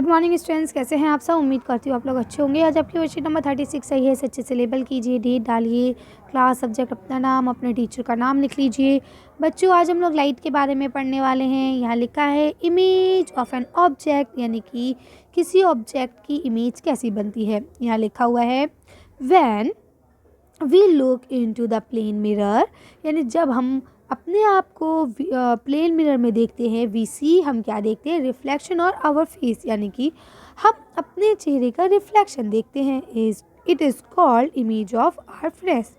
Good morning students, कैसे हैं आप सब। उम्मीद करती हूँ आप लोग अच्छे होंगे। आज आपकी वर्कशीट नंबर 36 आई है। इसे अच्छे से लेबल कीजिए, डेट डालिए, क्लास, सब्जेक्ट, अपना नाम, अपने टीचर का नाम लिख लीजिए। बच्चों, आज हम लोग लाइट के बारे में पढ़ने वाले हैं। यहाँ लिखा है इमेज ऑफ एन ऑब्जेक्ट, यानी कि किसी ऑब्जेक्ट की इमेज कैसी बनती है। यहाँ लिखा हुआ है when we look into the plane mirror, यानी जब हम अपने आप को प्लेन मिरर में देखते हैं, वी सी, हम क्या देखते हैं, रिफ्लेक्शन और आवर फेस, यानी कि हम अपने चेहरे का रिफ्लेक्शन देखते हैं। It is called image of our face,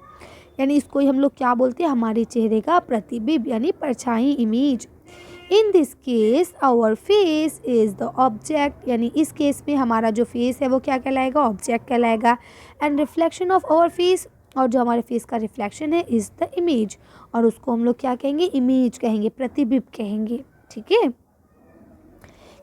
यानी इसको ही हम लोग क्या बोलते हैं, हमारे चेहरे का प्रतिबिंब यानी परछाई, image. In this case our face is the object, यानी इस केस में हमारा जो फेस है वो क्या कहलाएगा, ऑब्जेक्ट कहलाएगा। And reflection of our face, और जो हमारे फेस का रिफ्लेक्शन है, इज़ द इमेज, और उसको हम लोग क्या कहेंगे, इमेज कहेंगे, प्रतिबिंब कहेंगे। ठीक है,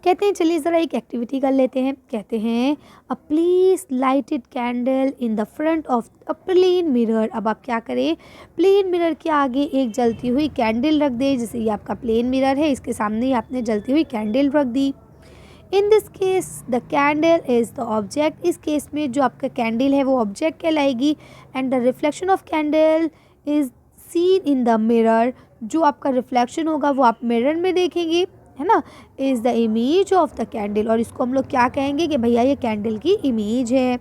कहते हैं चलिए ज़रा एक एक्टिविटी कर लेते हैं। कहते हैं a place lighted candle in the front of a plane mirror. अब आप क्या करें, प्लेन मिरर के आगे एक जलती हुई कैंडल रख दें। जैसे ये आपका प्लेन मिरर है, इसके सामने ही आपने जलती हुई कैंडल रख दी। In this case the candle is the object, इस केस में जो आपका कैंडल है वो ऑब्जेक्ट कहलाएगी। And the reflection of candle is seen in the mirror, जो आपका रिफ्लेक्शन होगा वो आप मिरर में देखेंगे, है ना, is the image of the candle, और इसको हम लोग क्या कहेंगे कि भैया ये कैंडल की इमेज है।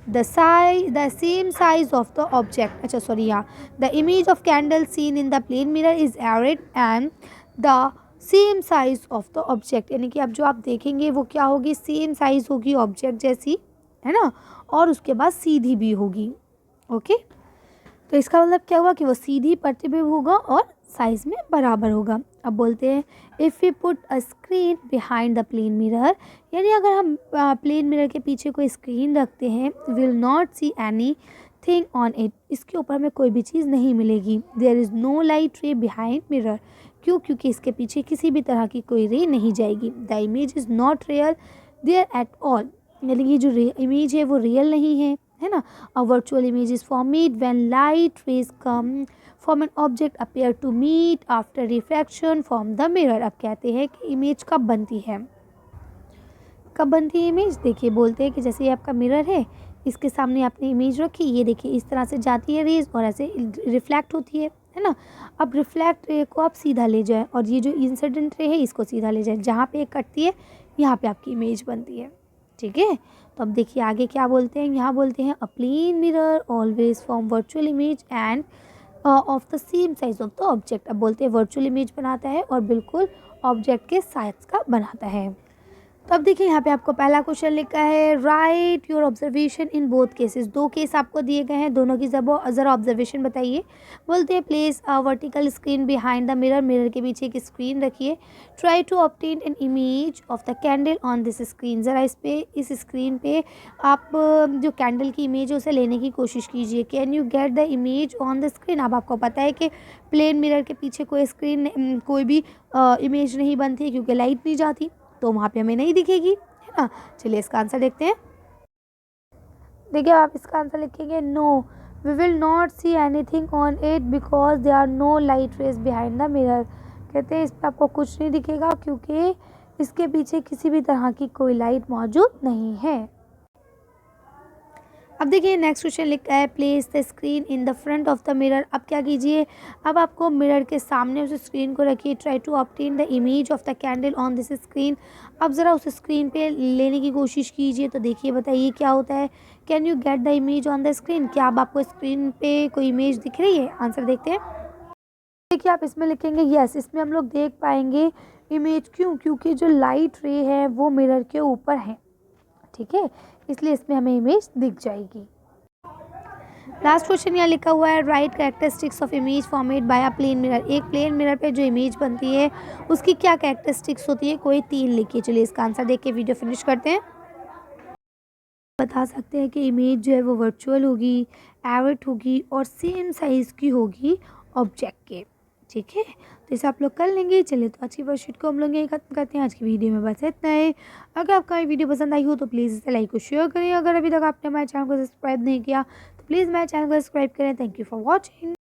The same size of the object, अच्छा सॉरी, यहाँ the image of candle seen in the plane mirror is erect and the same size of the object, यानी कि अब जो आप देखेंगे वो क्या होगी, सेम साइज होगी ऑब्जेक्ट जैसी, है ना, और उसके बाद सीधी भी होगी। ओके, तो इसका मतलब क्या हुआ कि वो सीधी प्रतिबिंब होगा और साइज में बराबर होगा। अब बोलते हैं if we put a screen behind the plane mirror, यानी अगर हम प्लेन मिरर के पीछे कोई स्क्रीन रखते हैं, will not see anything on it, इसके ऊपर हमें कोई भी चीज़ नहीं मिलेगी। There is no light ray behind mirror, क्यों, क्योंकि इसके पीछे किसी भी तरह की कोई रे नहीं जाएगी। The image is not real there at all, यानी ये जो इमेज है वो रियल नहीं है ना। A virtual image is formed when light rays come from an object appear to meet after reflection from the mirror. अब कहते हैं कि इमेज कब बनती है, कब बनती है इमेज। देखिए बोलते हैं कि जैसे ये आपका मिरर है, इसके सामने आपने इमेज रखी, ये देखिए इस तरह से जाती है रेज और ऐसे रिफ्लेक्ट होती है ना। अब रिफ्लेक्ट रे को आप सीधा ले जाएं, और ये जो इंसिडेंट रे है इसको सीधा ले जाएं, जहाँ पे कटती है यहाँ पे आपकी इमेज बनती है। ठीक है, तो अब देखिए आगे क्या बोलते हैं, यहाँ बोलते हैं a plane mirror always form virtual image and of the same size of the object. अब बोलते हैं वर्चुअल इमेज बनाता है और बिल्कुल ऑब्जेक्ट के साइज का बनाता है। तो अब देखिए यहाँ पे आपको पहला क्वेश्चन लिखा है right your observation in both cases. दो केस आपको दिए गए हैं, दोनों की ज़रा ऑब्जर्वेशन बताइए। बोलते हैं place a vertical screen behind the mirror, mirror के पीछे एक स्क्रीन रखिए। Try to obtain an image of the candle on this screen, ज़रा इस स्क्रीन पे आप जो कैंडल की इमेज है उसे लेने की कोशिश कीजिए। Can you get the image on the screen. अब आपको पता है कि प्लेन मिरर के पीछे कोई स्क्रीन कोई भी इमेज नहीं बनती है, क्योंकि लाइट नहीं जाती, तो वहाँ पे हमें नहीं दिखेगी, है ना। चलिए इसका आंसर देखते हैं। देखिए आप इसका आंसर लिखेंगे no, we will not see anything on it because there are no light rays behind the mirror. कहते हैं इस पर आपको कुछ नहीं दिखेगा क्योंकि इसके पीछे किसी भी तरह की कोई लाइट मौजूद नहीं है। अब देखिए नेक्स्ट क्वेश्चन लिखा है place the screen in the front of the mirror. अब क्या कीजिए, अब आपको मिरर के सामने उस स्क्रीन को रखिए। Try to obtain the image of the candle on this screen. अब ज़रा उस स्क्रीन पे लेने की कोशिश कीजिए। तो देखिए बताइए क्या होता है, can you get the image on the screen. क्या अब आपको स्क्रीन पे कोई इमेज दिख रही है। आंसर देखते हैं। देखिए आप इसमें लिखेंगे यस, इसमें हम लोग देख पाएंगे इमेज। क्यों, क्योंकि जो लाइट रे है वो मिरर के ऊपर है, ठीक है, इसलिए इसमें हमें इमेज दिख जाएगी। लास्ट क्वेश्चन यहाँ लिखा हुआ है write characteristics of image formed by a plane mirror. एक प्लेन मिरर पे जो इमेज बनती है उसकी क्या कैरेक्टरिस्टिक्स होती है, कोई 3 लिखिए। चलिए इसका आंसर देख के वीडियो फिनिश करते हैं। बता सकते हैं कि इमेज जो है वो वर्चुअल होगी, एवरेट होगी और सेम साइज़ की होगी ऑब्जेक्ट के। ठीक है, तो इसे आप लोग कर लेंगे। चलिए तो अच्छी वर्कशीट को हम लोग यही खत्म करते हैं। आज की वीडियो में बस इतना है। अगर आपका ये वीडियो पसंद आई हो तो प्लीज़ इसे लाइक और शेयर करें। अगर अभी तक आपने हमारे चैनल को सब्सक्राइब नहीं किया तो प्लीज़ मेरे चैनल को सब्सक्राइब करें। Thank you for watching.